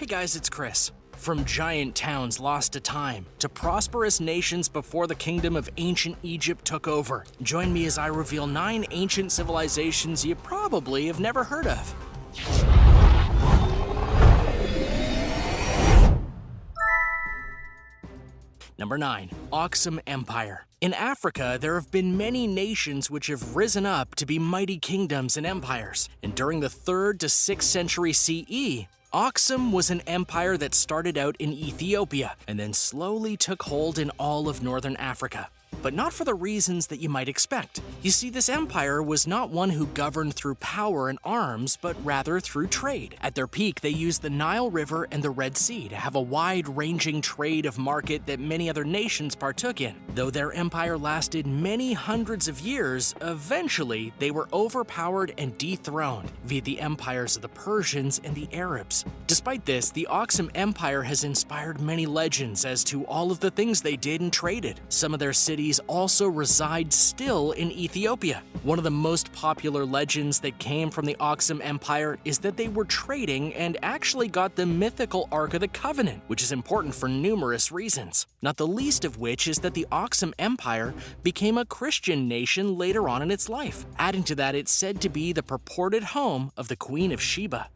Hey guys, it's Chris. From giant towns lost to time to prosperous nations before the kingdom of ancient Egypt took over. Join me as I reveal 9 ancient civilizations you probably have never heard of. Number 9. Aksum Empire. In Africa, there have been many nations which have risen up to be mighty kingdoms and empires. And during the 3rd to 6th century CE, Aksum was an empire that started out in Ethiopia and then slowly took hold in all of northern Africa. But not for the reasons that you might expect. You see, this empire was not one who governed through power and arms, but rather through trade. At their peak, they used the Nile River and the Red Sea to have a wide-ranging trade of market that many other nations partook in. Though their empire lasted many hundreds of years, eventually they were overpowered and dethroned via the empires of the Persians and the Arabs. Despite this, the Aksum Empire has inspired many legends as to all of the things they did and traded. Some of their cities also reside still in Ethiopia. One of the most popular legends that came from the Aksum Empire is that they were trading and actually got the mythical Ark of the Covenant, which is important for numerous reasons. Not the least of which is that the Aksum Empire became a Christian nation later on in its life. Adding to that, it's said to be the purported home of the Queen of Sheba.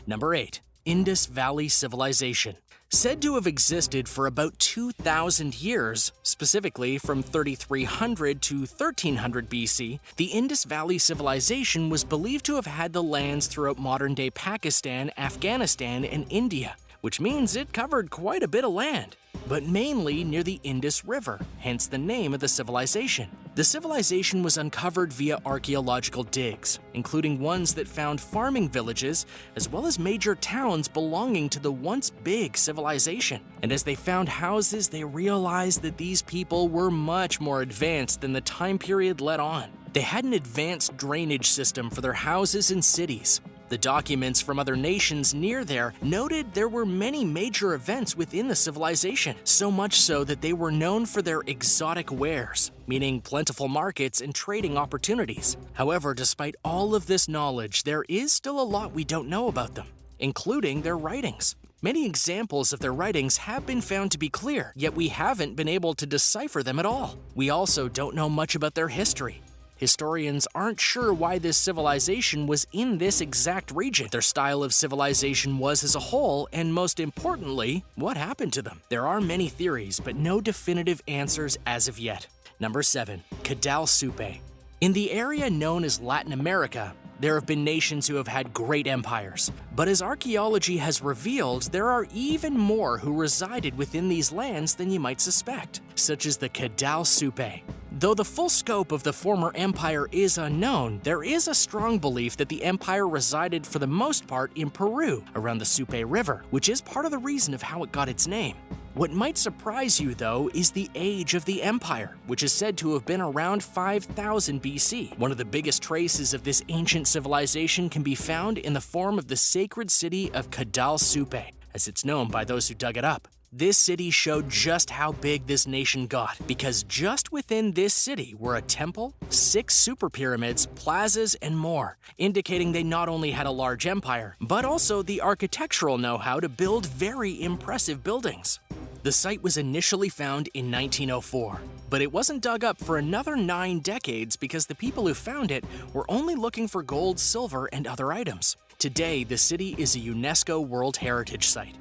Number 8. Indus Valley Civilization. Said to have existed for about 2,000 years, specifically from 3300 to 1300 BC, the Indus Valley Civilization was believed to have had the lands throughout modern-day Pakistan, Afghanistan, and India, which means it covered quite a bit of land, but mainly near the Indus River, hence the name of the civilization. The civilization was uncovered via archaeological digs, including ones that found farming villages as well as major towns belonging to the once big civilization. And as they found houses, they realized that these people were much more advanced than the time period let on. They had an advanced drainage system for their houses and cities. The documents from other nations near there noted there were many major events within the civilization, so much so that they were known for their exotic wares, meaning plentiful markets and trading opportunities. However, despite all of this knowledge, there is still a lot we don't know about them, including their writings. Many examples of their writings have been found to be clear, yet we haven't been able to decipher them at all. We also don't know much about their history. Historians aren't sure why this civilization was in this exact region, their style of civilization was as a whole, and most importantly, what happened to them. There are many theories, but no definitive answers as of yet. Number 7. Kadal Supe. In the area known as Latin America, there have been nations who have had great empires, but as archaeology has revealed, there are even more who resided within these lands than you might suspect, such as the Kadal Supe. Though the full scope of the former empire is unknown, there is a strong belief that the empire resided for the most part in Peru, around the Supe River, which is part of the reason of how it got its name. What might surprise you, though, is the age of the empire, which is said to have been around 5000 BC. One of the biggest traces of this ancient civilization can be found in the form of the sacred city of Kadal Supe, as it's known by those who dug it up. This city showed just how big this nation got, because just within this city were a temple, 6 super pyramids, plazas, and more, indicating they not only had a large empire, but also the architectural know-how to build very impressive buildings. The site was initially found in 1904, but it wasn't dug up for another 9 decades because the people who found it were only looking for gold, silver, and other items. Today, the city is a UNESCO World Heritage Site.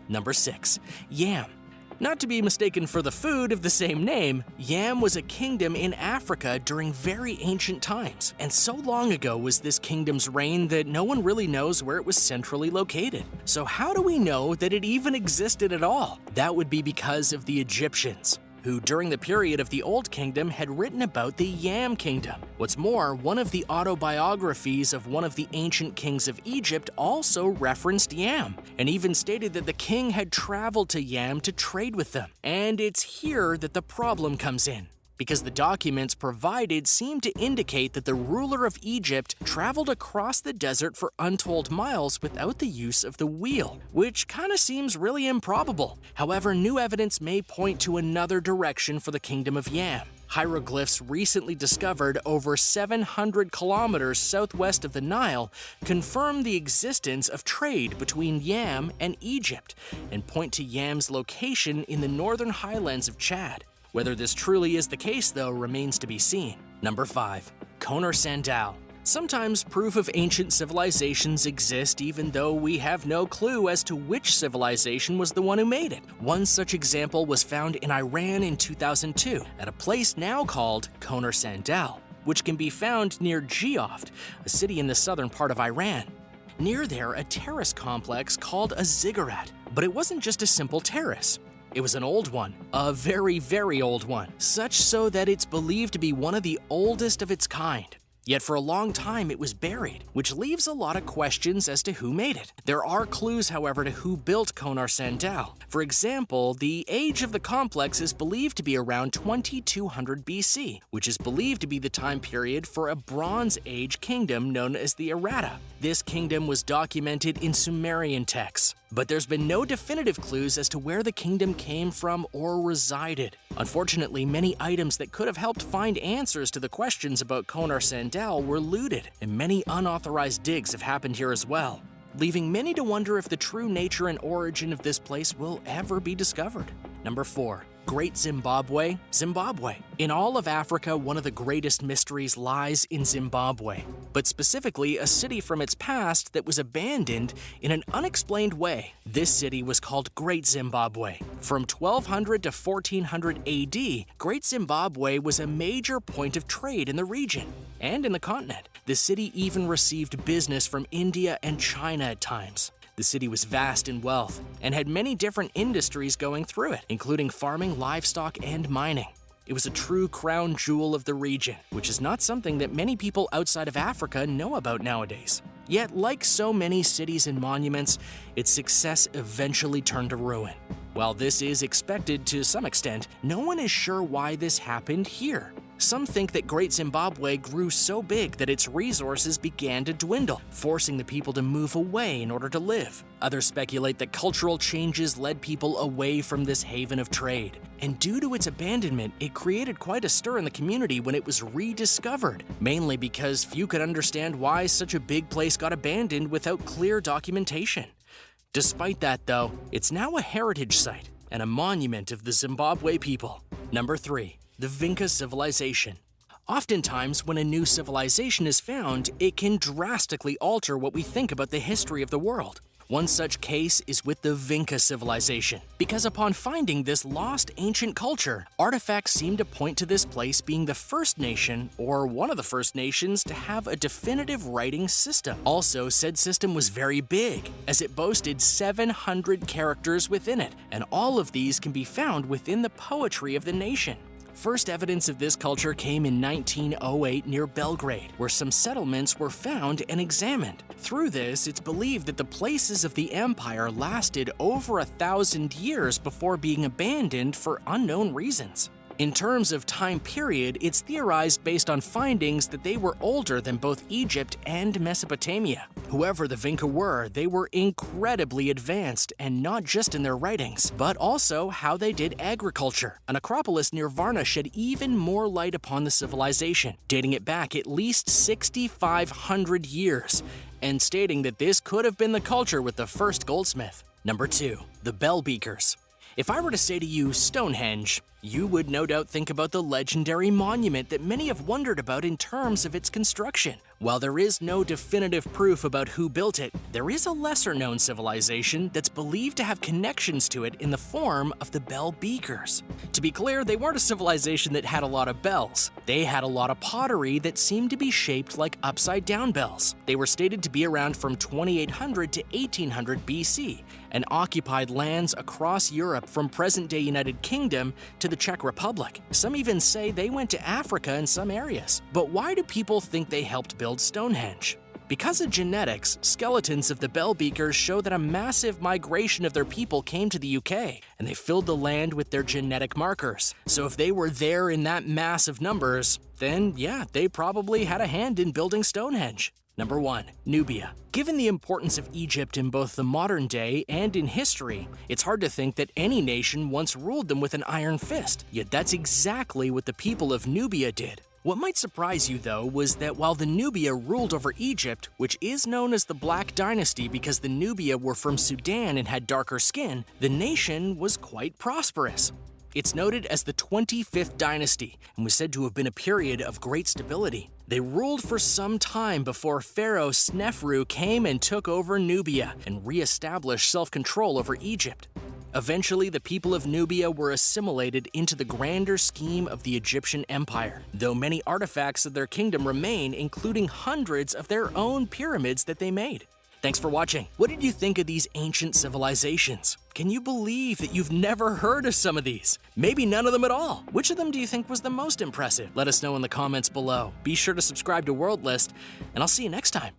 Number 6. Yam. Not to be mistaken for the food of the same name, Yam was a kingdom in Africa during very ancient times, and so long ago was this kingdom's reign that no one really knows where it was centrally located. So how do we know that it even existed at all? That would be because of the Egyptians, who during the period of the Old Kingdom had written about the Yam Kingdom. What's more, one of the autobiographies of one of the ancient kings of Egypt also referenced Yam, and even stated that the king had traveled to Yam to trade with them. And it's here that the problem comes in, because the documents provided seem to indicate that the ruler of Egypt traveled across the desert for untold miles without the use of the wheel, which kinda seems really improbable. However, new evidence may point to another direction for the kingdom of Yam. Hieroglyphs recently discovered over 700 kilometers southwest of the Nile confirm the existence of trade between Yam and Egypt and point to Yam's location in the northern highlands of Chad. Whether this truly is the case, though, remains to be seen. Number 5. Kohnert sandal. Sometimes proof of ancient civilizations exist even though we have no clue as to which civilization was the one who made it. One such example was found in Iran in 2002 at a place now called Kohnert sandal, which can be found near Geoft, a city in the southern part of Iran. Near there, a terrace complex called a ziggurat. But it wasn't just a simple terrace. It was an old one, a very, very old one, such so that it's believed to be one of the oldest of its kind. Yet for a long time it was buried, which leaves a lot of questions as to who made it. There are clues, however, to who built Kohnert sandal. For example, the age of the complex is believed to be around 2200 BC, which is believed to be the time period for a Bronze Age kingdom known as the Errata. This kingdom was documented in Sumerian texts, but there's been no definitive clues as to where the kingdom came from or resided. Unfortunately, many items that could have helped find answers to the questions about Kohnert sandal were looted, and many unauthorized digs have happened here as well, leaving many to wonder if the true nature and origin of this place will ever be discovered. Number 4. Great Zimbabwe, Zimbabwe. In all of Africa, one of the greatest mysteries lies in Zimbabwe, but specifically a city from its past that was abandoned in an unexplained way. This city was called Great Zimbabwe. From 1200 to 1400 AD, Great Zimbabwe was a major point of trade in the region and in the continent. The city even received business from India and China at times. The city was vast in wealth and had many different industries going through it, including farming, livestock, and mining. It was a true crown jewel of the region, which is not something that many people outside of Africa know about nowadays. Yet, like so many cities and monuments, its success eventually turned to ruin. While this is expected to some extent, no one is sure why this happened here. Some think that Great Zimbabwe grew so big that its resources began to dwindle, forcing the people to move away in order to live. Others speculate that cultural changes led people away from this haven of trade. And due to its abandonment, it created quite a stir in the community when it was rediscovered, mainly because few could understand why such a big place got abandoned without clear documentation. Despite that, though, it's now a heritage site and a monument of the Zimbabwe people. Number 3. The Vinca civilization. Oftentimes, when a new civilization is found, it can drastically alter what we think about the history of the world. One such case is with the Vinca civilization, because upon finding this lost ancient culture, artifacts seem to point to this place being the first nation, or one of the first nations, to have a definitive writing system. Also, said system was very big, as it boasted 700 characters within it, and all of these can be found within the poetry of the nation. First evidence of this culture came in 1908 near Belgrade, where some settlements were found and examined. Through this, it's believed that the places of the empire lasted over 1,000 years before being abandoned for unknown reasons. In terms of time period, it's theorized based on findings that they were older than both Egypt and Mesopotamia. Whoever the Vinca were, they were incredibly advanced, and not just in their writings, but also how they did agriculture. An acropolis near Varna shed even more light upon the civilization, dating it back at least 6,500 years, and stating that this could have been the culture with the first goldsmith. Number 2. The bell beakers. If I were to say to you Stonehenge, you would no doubt think about the legendary monument that many have wondered about in terms of its construction. While there is no definitive proof about who built it, there is a lesser-known civilization that's believed to have connections to it in the form of the bell beakers. To be clear, they weren't a civilization that had a lot of bells. They had a lot of pottery that seemed to be shaped like upside-down bells. They were stated to be around from 2800 to 1800 BC and occupied lands across Europe from present-day United Kingdom to the Czech Republic. Some even say they went to Africa in some areas. But why do people think they helped build Stonehenge? Because of genetics, skeletons of the bell beakers show that a massive migration of their people came to the UK, and they filled the land with their genetic markers. So if they were there in that mass of numbers, then yeah, they probably had a hand in building Stonehenge. Number 1. Nubia. Given the importance of Egypt in both the modern day and in history, it's hard to think that any nation once ruled them with an iron fist. Yet that's exactly what the people of Nubia did. What might surprise you, though, was that while the Nubia ruled over Egypt, which is known as the Black Dynasty because the Nubia were from Sudan and had darker skin, the nation was quite prosperous. It's noted as the 25th dynasty and was said to have been a period of great stability. They ruled for some time before Pharaoh Snefru came and took over Nubia and re-established self-control over Egypt. Eventually, the people of Nubia were assimilated into the grander scheme of the Egyptian Empire, though many artifacts of their kingdom remain, including hundreds of their own pyramids that they made. Thanks for watching. What did you think of these ancient civilizations? Can you believe that you've never heard of some of these? Maybe none of them at all. Which of them do you think was the most impressive? Let us know in the comments below. Be sure to subscribe to World List, and I'll see you next time.